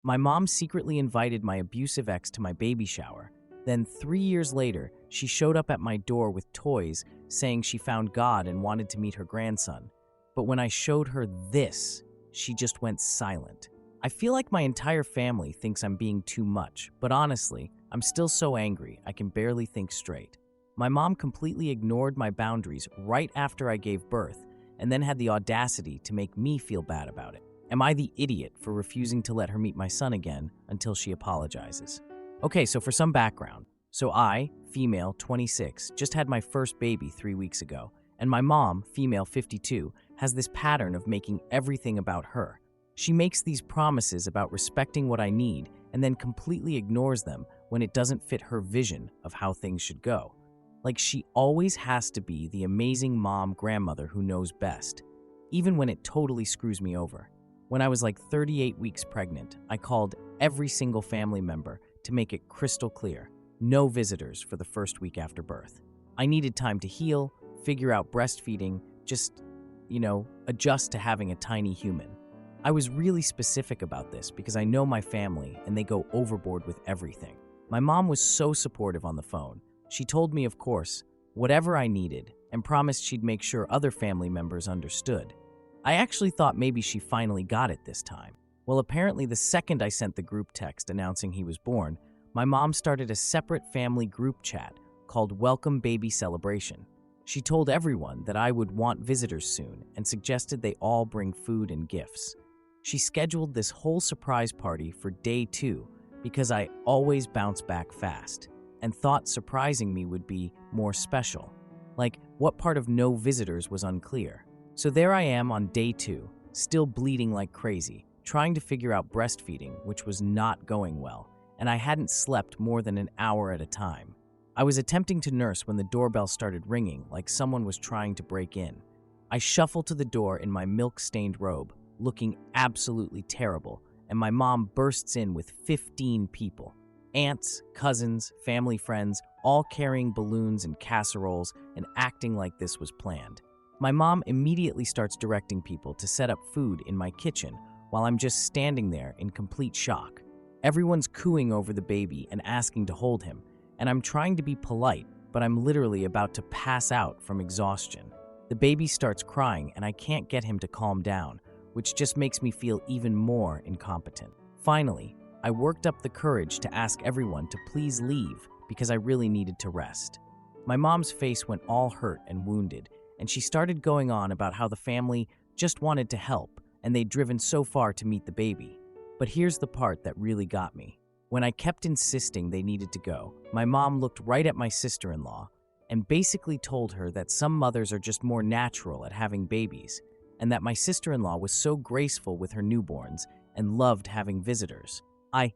My mom secretly invited my abusive ex to my baby shower. Then 3 years later, she showed up at my door with toys, saying she found God and wanted to meet her grandson. But when I showed her this, she just went silent. I feel like my entire family thinks I'm being too much, but honestly, I'm still so angry I can barely think straight. My mom completely ignored my boundaries right after I gave birth, and then had the audacity to make me feel bad about it. Am I the idiot for refusing to let her meet my son again until she apologizes? Okay, so for some background. So I, female, 26, just had my first baby 3 weeks ago, and my mom, female, 52, has this pattern of making everything about her. She makes these promises about respecting what I need and then completely ignores them when it doesn't fit her vision of how things should go. Like she always has to be the amazing mom grandmother who knows best, even when it totally screws me over. When I was like 38 weeks pregnant, I called every single family member to make it crystal clear, no visitors for the first week after birth. I needed time to heal, figure out breastfeeding, just, adjust to having a tiny human. I was really specific about this because I know my family and they go overboard with everything. My mom was so supportive on the phone. She told me, of course, whatever I needed and promised she'd make sure other family members understood. I actually thought maybe she finally got it this time. Well, apparently the second I sent the group text announcing he was born, my mom started a separate family group chat called Welcome Baby Celebration. She told everyone that I would want visitors soon and suggested they all bring food and gifts. She scheduled this whole surprise party for day 2 because I always bounce back fast and thought surprising me would be more special. Like, what part of no visitors was unclear? So there I am on day 2, still bleeding like crazy, trying to figure out breastfeeding, which was not going well, and I hadn't slept more than an hour at a time. I was attempting to nurse when the doorbell started ringing like someone was trying to break in. I shuffle to the door in my milk-stained robe, looking absolutely terrible, and my mom bursts in with 15 people. Aunts, cousins, family friends, all carrying balloons and casseroles and acting like this was planned. My mom immediately starts directing people to set up food in my kitchen while I'm just standing there in complete shock. Everyone's cooing over the baby and asking to hold him, and I'm trying to be polite, but I'm literally about to pass out from exhaustion. The baby starts crying and I can't get him to calm down, which just makes me feel even more incompetent. Finally, I worked up the courage to ask everyone to please leave because I really needed to rest. My mom's face went all hurt and wounded, and she started going on about how the family just wanted to help and they'd driven so far to meet the baby. But here's the part that really got me. When I kept insisting they needed to go, my mom looked right at my sister-in-law and basically told her that some mothers are just more natural at having babies, and that my sister-in-law was so graceful with her newborns and loved having visitors. I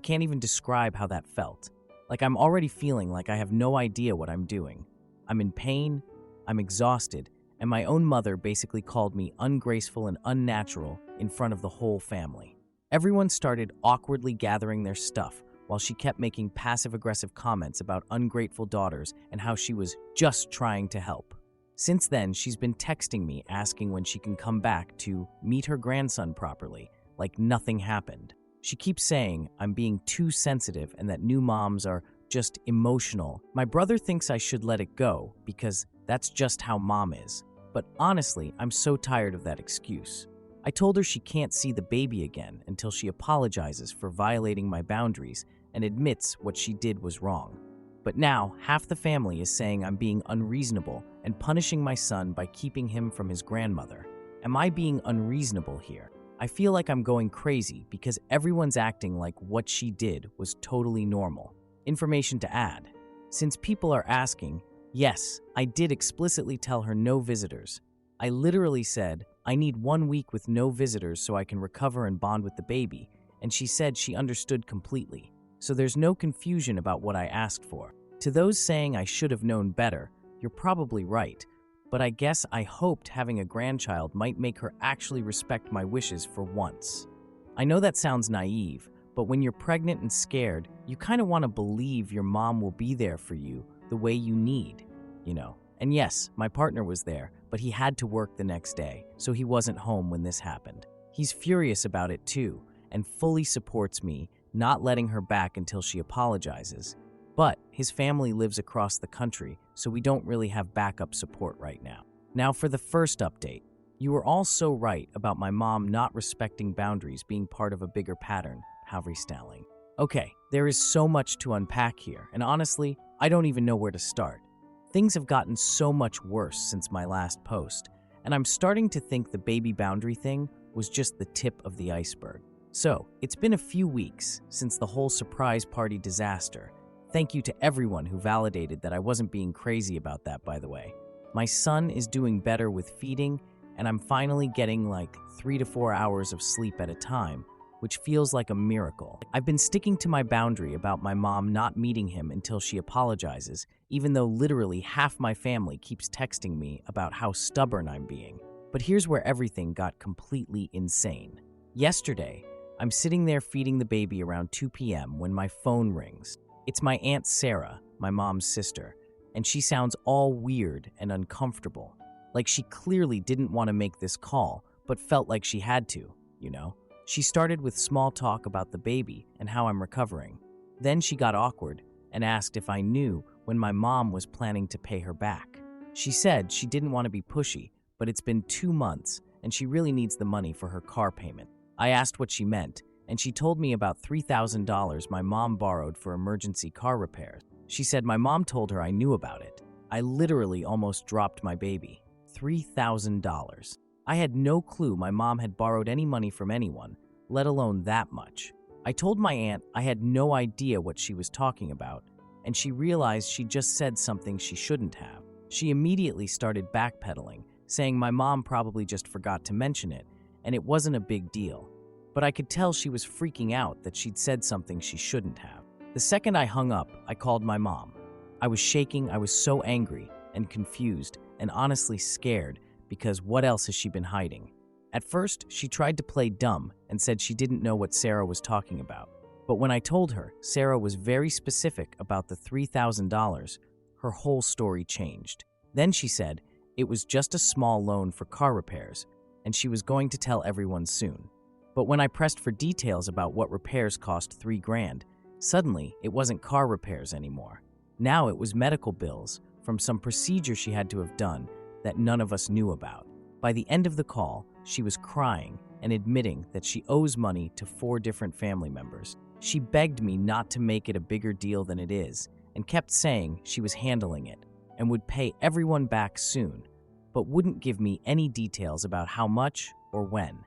can't even describe how that felt. Like I'm already feeling like I have no idea what I'm doing. I'm in pain, I'm exhausted, and my own mother basically called me ungraceful and unnatural in front of the whole family. Everyone started awkwardly gathering their stuff while she kept making passive-aggressive comments about ungrateful daughters and how she was just trying to help. Since then, she's been texting me asking when she can come back to meet her grandson properly, like nothing happened. She keeps saying I'm being too sensitive and that new moms are just emotional. My brother thinks I should let it go because that's just how mom is. But honestly, I'm so tired of that excuse. I told her she can't see the baby again until she apologizes for violating my boundaries and admits what she did was wrong. But now, half the family is saying I'm being unreasonable and punishing my son by keeping him from his grandmother. Am I being unreasonable here? I feel like I'm going crazy because everyone's acting like what she did was totally normal. Information to add. Since people are asking, yes, I did explicitly tell her no visitors. I literally said, I need 1 week with no visitors so I can recover and bond with the baby, and she said she understood completely. So there's no confusion about what I asked for. To those saying I should have known better, you're probably right, but I guess I hoped having a grandchild might make her actually respect my wishes for once. I know that sounds naive, but when you're pregnant and scared, you kind of want to believe your mom will be there for you the way you need, And yes, my partner was there, but he had to work the next day, so he wasn't home when this happened. He's furious about it too, and fully supports me, not letting her back until she apologizes. But his family lives across the country, so we don't really have backup support right now. Now for the first update. You were all so right about my mom not respecting boundaries being part of a bigger pattern, Havri Stalling. Okay, there is so much to unpack here, and honestly, I don't even know where to start. Things have gotten so much worse since my last post, and I'm starting to think the baby boundary thing was just the tip of the iceberg. So, it's been a few weeks since the whole surprise party disaster. Thank you to everyone who validated that I wasn't being crazy about that, by the way. My son is doing better with feeding, and I'm finally getting like 3 to 4 hours of sleep at a time, which feels like a miracle. I've been sticking to my boundary about my mom not meeting him until she apologizes, even though literally half my family keeps texting me about how stubborn I'm being. But here's where everything got completely insane. Yesterday, I'm sitting there feeding the baby around 2 p.m. when my phone rings. It's my Aunt Sarah, my mom's sister, and she sounds all weird and uncomfortable. Like she clearly didn't want to make this call, but felt like she had to, you know? She started with small talk about the baby and how I'm recovering. Then she got awkward and asked if I knew when my mom was planning to pay her back. She said she didn't want to be pushy, but it's been 2 months and she really needs the money for her car payment. I asked what she meant, and she told me about $3,000 my mom borrowed for emergency car repairs. She said my mom told her I knew about it. I literally almost dropped my baby. $3,000. I had no clue my mom had borrowed any money from anyone, let alone that much. I told my aunt I had no idea what she was talking about, and she realized she just said something she shouldn't have. She immediately started backpedaling, saying my mom probably just forgot to mention it, and it wasn't a big deal. But I could tell she was freaking out that she'd said something she shouldn't have. The second I hung up, I called my mom. I was shaking, I was so angry and confused and honestly scared because what else has she been hiding? At first, she tried to play dumb and said she didn't know what Sarah was talking about. But when I told her Sarah was very specific about the $3,000, her whole story changed. Then she said it was just a small loan for car repairs, and she was going to tell everyone soon. But when I pressed for details about what repairs cost $3,000, suddenly it wasn't car repairs anymore. Now it was medical bills from some procedure she had to have done that none of us knew about. By the end of the call, she was crying and admitting that she owes money to 4 different family members. She begged me not to make it a bigger deal than it is and kept saying she was handling it and would pay everyone back soon, but wouldn't give me any details about how much or when.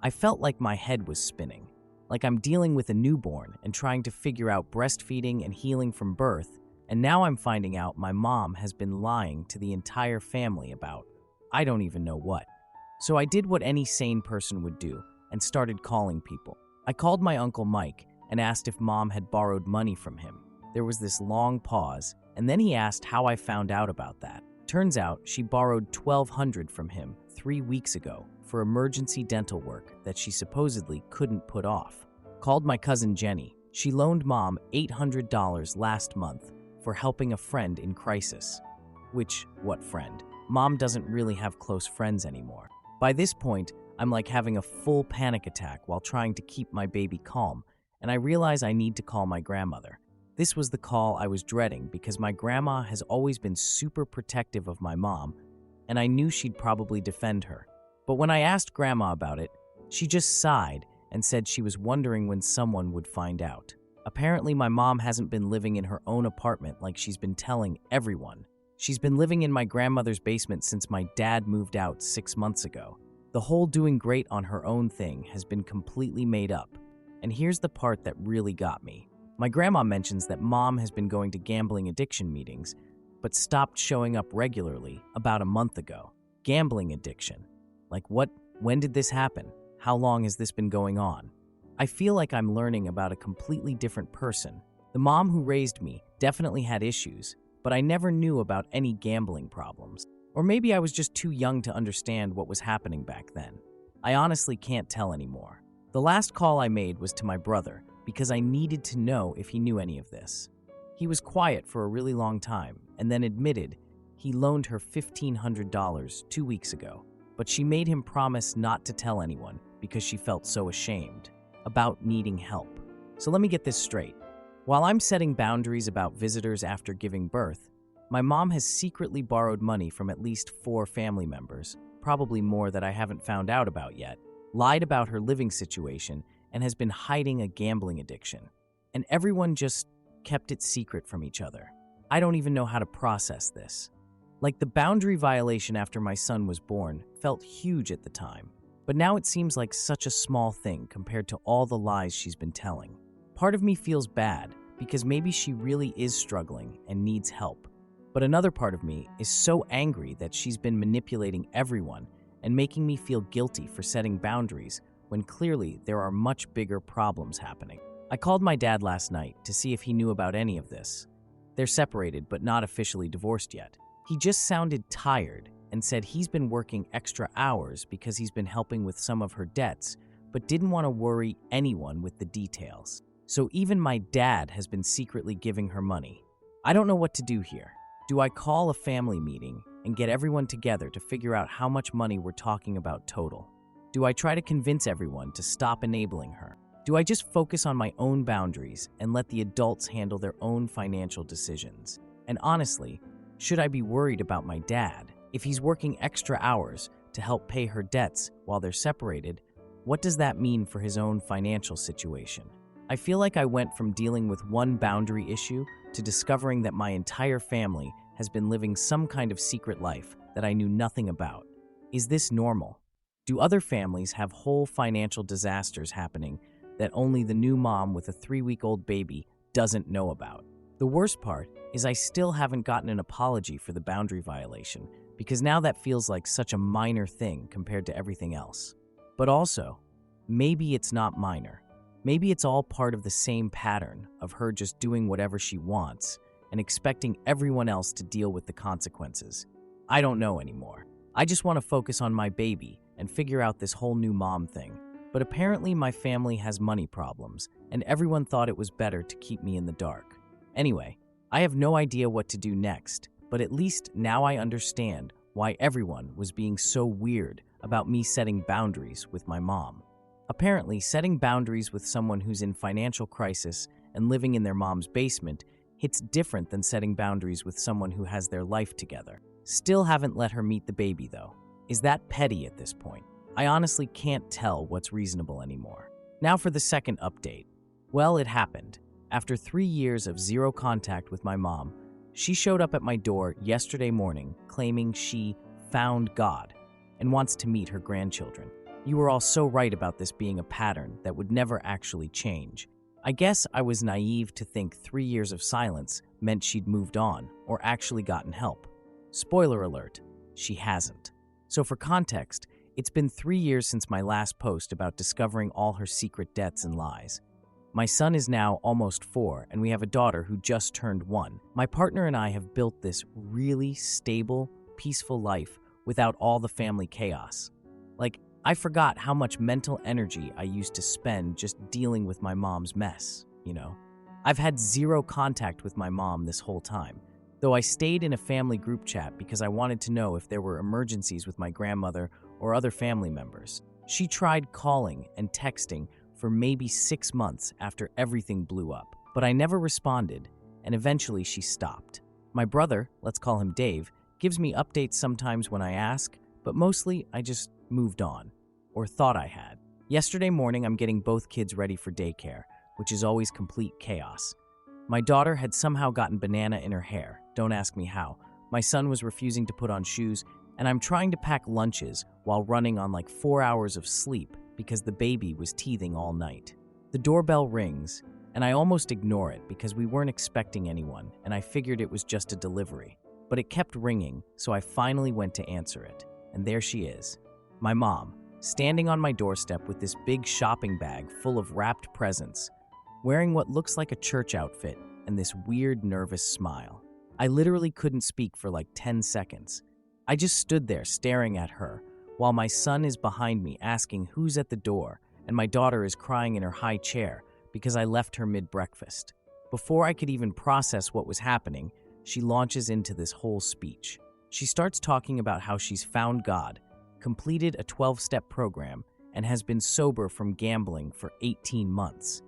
I felt like my head was spinning, like I'm dealing with a newborn and trying to figure out breastfeeding and healing from birth, and now I'm finding out my mom has been lying to the entire family about I don't even know what. So I did what any sane person would do and started calling people. I called my Uncle Mike and asked if Mom had borrowed money from him. There was this long pause, and then he asked how I found out about that. Turns out she borrowed $1,200 from him 3 weeks ago for emergency dental work that she supposedly couldn't put off. Called my cousin Jenny. She loaned Mom $800 last month for helping a friend in crisis. Which, what friend? Mom doesn't really have close friends anymore. By this point, I'm like having a full panic attack while trying to keep my baby calm, and I realize I need to call my grandmother. This was the call I was dreading because my grandma has always been super protective of my mom, and I knew she'd probably defend her. But when I asked Grandma about it, she just sighed and said she was wondering when someone would find out. Apparently, my mom hasn't been living in her own apartment like she's been telling everyone. She's been living in my grandmother's basement since my dad moved out 6 months ago. The whole doing great on her own thing has been completely made up. And here's the part that really got me. My grandma mentions that Mom has been going to gambling addiction meetings, but stopped showing up regularly about a month ago. Gambling addiction. Like what? When did this happen? How long has this been going on? I feel like I'm learning about a completely different person. The mom who raised me definitely had issues, but I never knew about any gambling problems. Or maybe I was just too young to understand what was happening back then. I honestly can't tell anymore. The last call I made was to my brother because I needed to know if he knew any of this. He was quiet for a really long time and then admitted he loaned her $1,500 2 weeks ago, but she made him promise not to tell anyone because she felt so ashamed. about needing help. So let me get this straight. While I'm setting boundaries about visitors after giving birth, my mom has secretly borrowed money from at least 4 family members, probably more that I haven't found out about yet, lied about her living situation, and has been hiding a gambling addiction. And everyone just kept it secret from each other. I don't even know how to process this. Like, the boundary violation after my son was born felt huge at the time, but now it seems like such a small thing compared to all the lies she's been telling. Part of me feels bad because maybe she really is struggling and needs help. But another part of me is so angry that she's been manipulating everyone and making me feel guilty for setting boundaries when clearly there are much bigger problems happening. I called my dad last night to see if he knew about any of this. They're separated but not officially divorced yet. He just sounded tired and said he's been working extra hours because he's been helping with some of her debts, but didn't want to worry anyone with the details. So even my dad has been secretly giving her money. I don't know what to do here. Do I call a family meeting and get everyone together to figure out how much money we're talking about total? Do I try to convince everyone to stop enabling her? Do I just focus on my own boundaries and let the adults handle their own financial decisions? And honestly, should I be worried about my dad? If he's working extra hours to help pay her debts while they're separated, what does that mean for his own financial situation? I feel like I went from dealing with one boundary issue to discovering that my entire family has been living some kind of secret life that I knew nothing about. Is this normal? Do other families have whole financial disasters happening that only the new mom with a 3-week-old baby doesn't know about? The worst part is I still haven't gotten an apology for the boundary violation, because now that feels like such a minor thing compared to everything else. But also, maybe it's not minor. Maybe it's all part of the same pattern of her just doing whatever she wants and expecting everyone else to deal with the consequences. I don't know anymore. I just want to focus on my baby and figure out this whole new mom thing. But apparently my family has money problems, and everyone thought it was better to keep me in the dark. Anyway, I have no idea what to do next, but at least now I understand why everyone was being so weird about me setting boundaries with my mom. Apparently, setting boundaries with someone who's in financial crisis and living in their mom's basement hits different than setting boundaries with someone who has their life together. Still haven't let her meet the baby, though. Is that petty at this point? I honestly can't tell what's reasonable anymore. Now for the second update. Well, it happened. After 3 years of zero contact with my mom, she showed up at my door yesterday morning claiming she found God and wants to meet her grandchildren. You were all so right about this being a pattern that would never actually change. I guess I was naive to think 3 years of silence meant she'd moved on or actually gotten help. Spoiler alert, she hasn't. So for context, it's been 3 years since my last post about discovering all her secret debts and lies. My son is now almost 4, and we have a daughter who just turned 1. My partner and I have built this really stable, peaceful life without all the family chaos. I forgot how much mental energy I used to spend just dealing with my mom's mess, I've had zero contact with my mom this whole time, though I stayed in a family group chat because I wanted to know if there were emergencies with my grandmother or other family members. She tried calling and texting for maybe 6 months after everything blew up, but I never responded, and eventually she stopped. My brother, let's call him Dave, gives me updates sometimes when I ask, but mostly I just moved on. Or thought I had. Yesterday morning, I'm getting both kids ready for daycare, which is always complete chaos. My daughter had somehow gotten banana in her hair. Don't ask me how. My son was refusing to put on shoes, and I'm trying to pack lunches while running on 4 hours of sleep because the baby was teething all night. The doorbell rings, and I almost ignore it because we weren't expecting anyone, and I figured it was just a delivery. But it kept ringing, so I finally went to answer it. And there she is, my mom, standing on my doorstep with this big shopping bag full of wrapped presents, wearing what looks like a church outfit and this weird, nervous smile. I literally couldn't speak for 10 seconds. I just stood there staring at her, while my son is behind me asking who's at the door, and my daughter is crying in her high chair because I left her mid-breakfast. Before I could even process what was happening, she launches into this whole speech. She starts talking about how she's found God, completed a 12-step program, and has been sober from gambling for 18 months.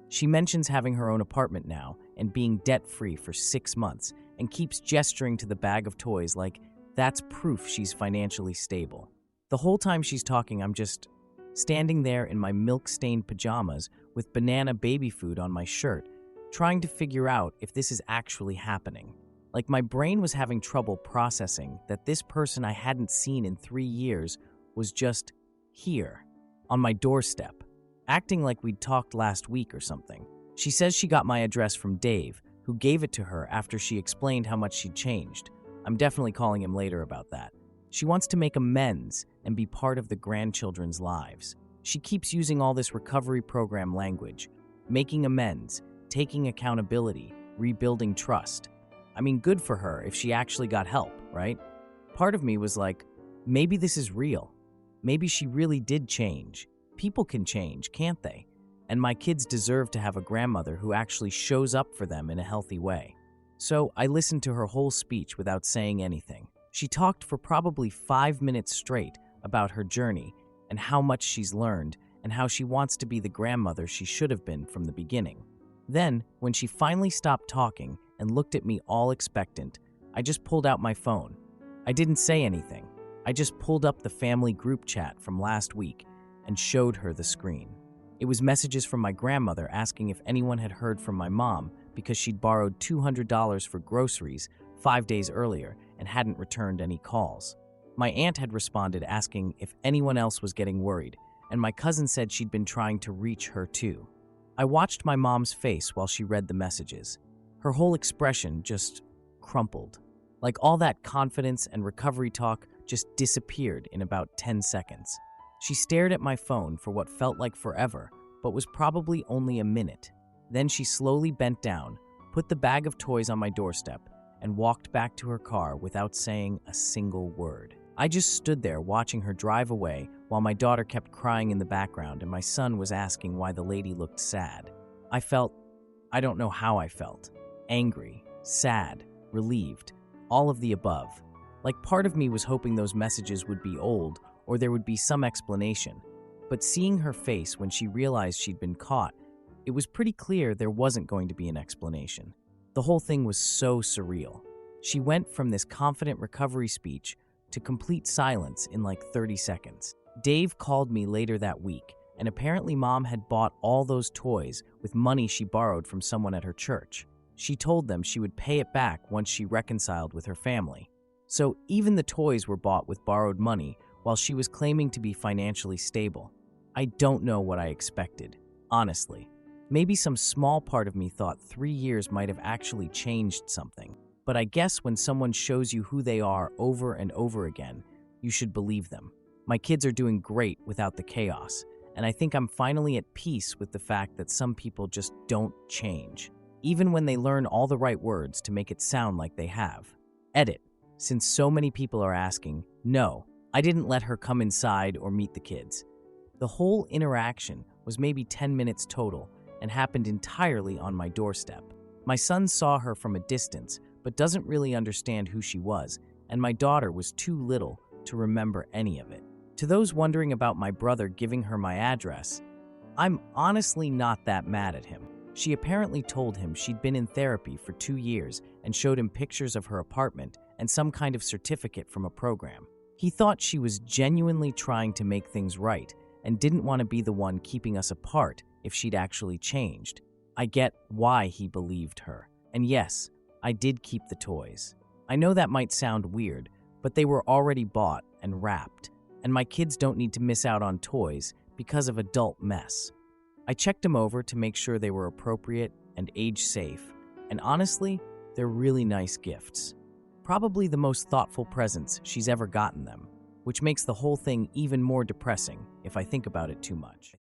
She mentions having her own apartment now and being debt-free for 6 months and keeps gesturing to the bag of toys like that's proof she's financially stable. The whole time she's talking, I'm just standing there in my milk-stained pajamas with banana baby food on my shirt, trying to figure out if this is actually happening. Like my brain was having trouble processing that this person I hadn't seen in 3 years was just here, on my doorstep, acting like we'd talked last week or something. She says she got my address from Dave, who gave it to her after she explained how much she'd changed. I'm definitely calling him later about that. She wants to make amends and be part of the grandchildren's lives. She keeps using all this recovery program language, making amends, taking accountability, rebuilding trust. I mean, good for her if she actually got help, right? Part of me was like, maybe this is real. Maybe she really did change. People can change, can't they? And my kids deserve to have a grandmother who actually shows up for them in a healthy way. So I listened to her whole speech without saying anything. She talked for probably 5 minutes straight about her journey and how much she's learned and how she wants to be the grandmother she should have been from the beginning. Then, when she finally stopped talking and looked at me all expectant, I just pulled out my phone. I didn't say anything. I just pulled up the family group chat from last week and showed her the screen. It was messages from my grandmother asking if anyone had heard from my mom because she'd borrowed $200 for groceries 5 days earlier and hadn't returned any calls. My aunt had responded asking if anyone else was getting worried, and my cousin said she'd been trying to reach her too. I watched my mom's face while she read the messages. Her whole expression just crumpled. Like all that confidence and recovery talk just disappeared in about 10 seconds. She stared at my phone for what felt like forever, but was probably only a minute. Then she slowly bent down, put the bag of toys on my doorstep, and walked back to her car without saying a single word. I just stood there watching her drive away while my daughter kept crying in the background and my son was asking why the lady looked sad. I don't know how I felt. Angry, sad, relieved, all of the above. Like part of me was hoping those messages would be old or there would be some explanation. But seeing her face when she realized she'd been caught, it was pretty clear there wasn't going to be an explanation. The whole thing was so surreal. She went from this confident recovery speech to complete silence in like 30 seconds. Dave called me later that week, and apparently Mom had bought all those toys with money she borrowed from someone at her church. She told them she would pay it back once she reconciled with her family. So even the toys were bought with borrowed money while she was claiming to be financially stable. I don't know what I expected, honestly. Maybe some small part of me thought 3 years might have actually changed something. But I guess when someone shows you who they are over and over again, you should believe them. My kids are doing great without the chaos, and I think I'm finally at peace with the fact that some people just don't change, even when they learn all the right words to make it sound like they have. Edit. Since so many people are asking, no, I didn't let her come inside or meet the kids. The whole interaction was maybe 10 minutes total and happened entirely on my doorstep. My son saw her from a distance, but doesn't really understand who she was, and my daughter was too little to remember any of it. To those wondering about my brother giving her my address, I'm honestly not that mad at him. She apparently told him she'd been in therapy for 2 years and showed him pictures of her apartment and some kind of certificate from a program. He thought she was genuinely trying to make things right and didn't want to be the one keeping us apart if she'd actually changed. I get why he believed her. And yes, I did keep the toys. I know that might sound weird, but they were already bought and wrapped, and my kids don't need to miss out on toys because of adult mess. I checked them over to make sure they were appropriate and age safe, and honestly, they're really nice gifts. Probably the most thoughtful presents she's ever gotten them, which makes the whole thing even more depressing if I think about it too much.